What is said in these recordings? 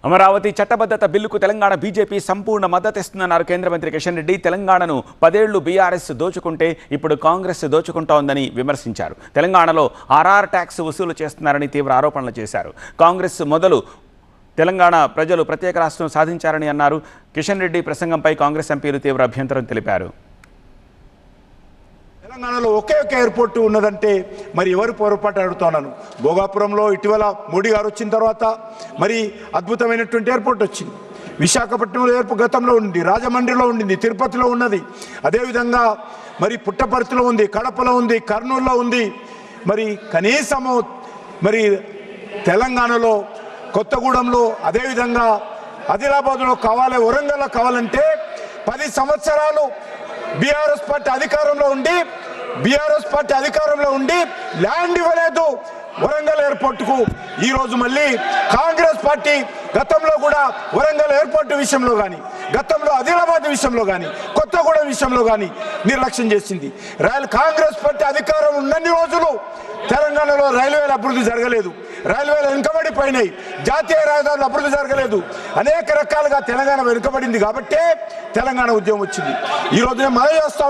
అమరావతి చట్టబద్ధత బిల్లుకు తెలంగాణ బీజేపీ సంపూర్ణ మద్దతిస్తుందన్నారు కేంద్ర మంత్రి కిషన్ రెడ్డి. తెలంగాణను 10 ఏళ్లు బీఆర్ఎస్ దోచుకుంటే ఇప్పుడు కాంగ్రెస్ దోచుకుంటోందని విమర్శించారు. తెలంగాణలో ఆర్ఆర్ ట్యాక్స్ వసూలు చేస్తున్నారని తీవ్ర ఆరోపణలు చేశారు. కాంగ్రెస్ మొదలు తెలంగాణ ప్రజలు ప్రత్యేక రాష్ట్రం సాధించారని అన్నారు. కిషన్ రెడ్డి ప్రసంగంపై కాంగ్రెస్ ఎంపీలు తీవ్ర అభ్యంతరం తెలిపారు. తెలంగాణలో ఒకే ఒక ఎయిర్పోర్ట్ ఉన్నదంటే మరి ఎవరు పొరపాటు అడుగుతున్నాను. భోగాపురంలో ఇటీవల మోడీ గారు వచ్చిన తర్వాత మరి అద్భుతమైనటువంటి ఎయిర్పోర్ట్ వచ్చింది. విశాఖపట్నంలో ఎయిర్పోర్ట్ గతంలో ఉంది, రాజమండ్రిలో ఉండింది, తిరుపతిలో ఉన్నది, అదేవిధంగా మరి పుట్టపర్తిలో ఉంది, కడపలో ఉంది, కర్నూలులో ఉంది. మరి కనీసము మరి తెలంగాణలో కొత్తగూడెంలో అదేవిధంగా ఆదిలాబాద్లో కావాలి, వరంగల్లో కావాలంటే 10 సంవత్సరాలు బీఆర్ఎస్ పార్టీ అధికారంలో ఉండి ల్యాండ్ ఇవ్వలేదు వరంగల్ ఎయిర్పోర్టుకు. ఈరోజు మళ్ళీ కాంగ్రెస్ పార్టీ గతంలో కూడా వరంగల్ ఎయిర్పోర్ట్ విషయంలో కానీ, గతంలో ఆదిలాబాద్ విషయంలో కానీ, కొత్తగూడెం విషయంలో కానీ నిర్లక్ష్యం చేసింది. కాంగ్రెస్ పార్టీ అధికారం ఉన్నన్ని రోజులు తెలంగాణలో రైల్వేల అభివృద్ధి జరగలేదు, రైల్వేలు వెనుకబడిపోయినాయి, జాతీయ రహదారులు అభివృద్ధి జరగలేదు, అనేక రకాలుగా తెలంగాణ వెనుకబడింది. కాబట్టే తెలంగాణ ఉద్యమం వచ్చింది. ఈరోజు నేను మనవి చేస్తా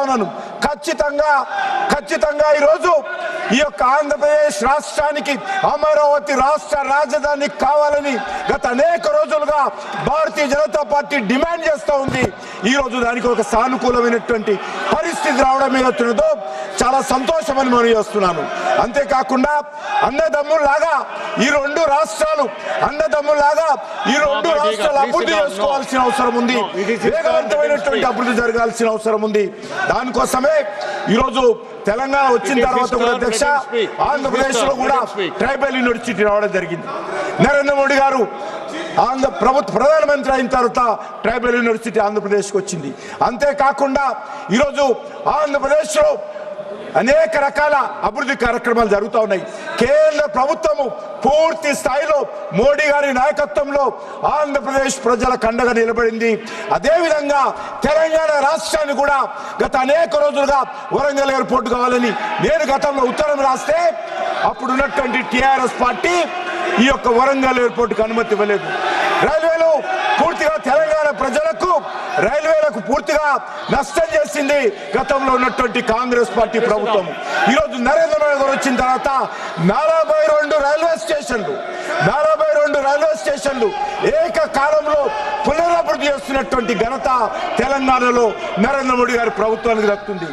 ఉన్నాను ఖచ్చితంగా ఈరోజు ఈ యొక్క ఆంధ్రప్రదేశ్ రాష్ట్రానికి అమరావతి రాష్ట్ర రాజధాని కావాలని గత అనేక రోజులుగా భారతీయ జనతా పార్టీ డిమాండ్ చేస్తూ ఉంది. ఈరోజు దానికి ఒక సానుకూలమైనటువంటి పరిస్థితి రావడం ఏదవుతున్నదో చాలా సంతోషమని మనం చేస్తున్నాను. అంతేకాకుండా అన్నదమ్ముల్లాగా ఈ రెండు రాష్ట్రాలు అభివృద్ధి చేసుకోవాల్సిన అవసరం ఉంది, వేగవంతమైనటువంటి అభివృద్ధి జరగాల్సిన అవసరం ఉంది. దానికోసమే ఈరోజు తెలంగాణ వచ్చిన తర్వాత కూడా అధ్యక్ష ఆంధ్రప్రదేశ్ లో కూడా ట్రైబల్ యూనివర్సిటీ రావడం జరిగింది. నరేంద్ర మోడీ గారు ప్రధానమంత్రి అయిన తర్వాత ట్రైబల్ యూనివర్సిటీ ఆంధ్రప్రదేశ్కి వచ్చింది. అంతేకాకుండా ఈరోజు ఆంధ్రప్రదేశ్లో అనేక రకాల అభివృద్ధి కార్యక్రమాలు జరుగుతూ ఉన్నాయి. కేంద్ర ప్రభుత్వము పూర్తి స్థాయిలో మోడీ గారి నాయకత్వంలో ఆంధ్రప్రదేశ్ ప్రజలకు అండగా నిలబడింది. అదేవిధంగా తెలంగాణ రాష్ట్రాన్ని కూడా గత అనేక రోజులుగా వరంగల్ ఎయిర్పోర్ట్ కావాలని నేను గతంలో ఉత్తరం రాస్తే అప్పుడు ఉన్నటువంటి టీఆర్ఎస్ పార్టీ ఈ యొక్క వరంగల్ ఎయిర్పోర్ట్కి అనుమతి ఇవ్వలేదు. రైల్వేలు పూర్తిగా తెలంగాణ ప్రజలకు రైల్వేలకు పూర్తిగా నష్టం చేసింది గతంలో ఉన్నటువంటి కాంగ్రెస్ పార్టీ ప్రభుత్వం. ఈరోజు నరేంద్ర మోడీ గారు వచ్చిన తర్వాత 42 రైల్వే స్టేషన్లు ఏకకాలంలో పునరభివృద్ధి చేస్తున్నటువంటి ఘనత తెలంగాణలో నరేంద్ర మోడీ గారి ప్రభుత్వానికి దక్కుతుంది.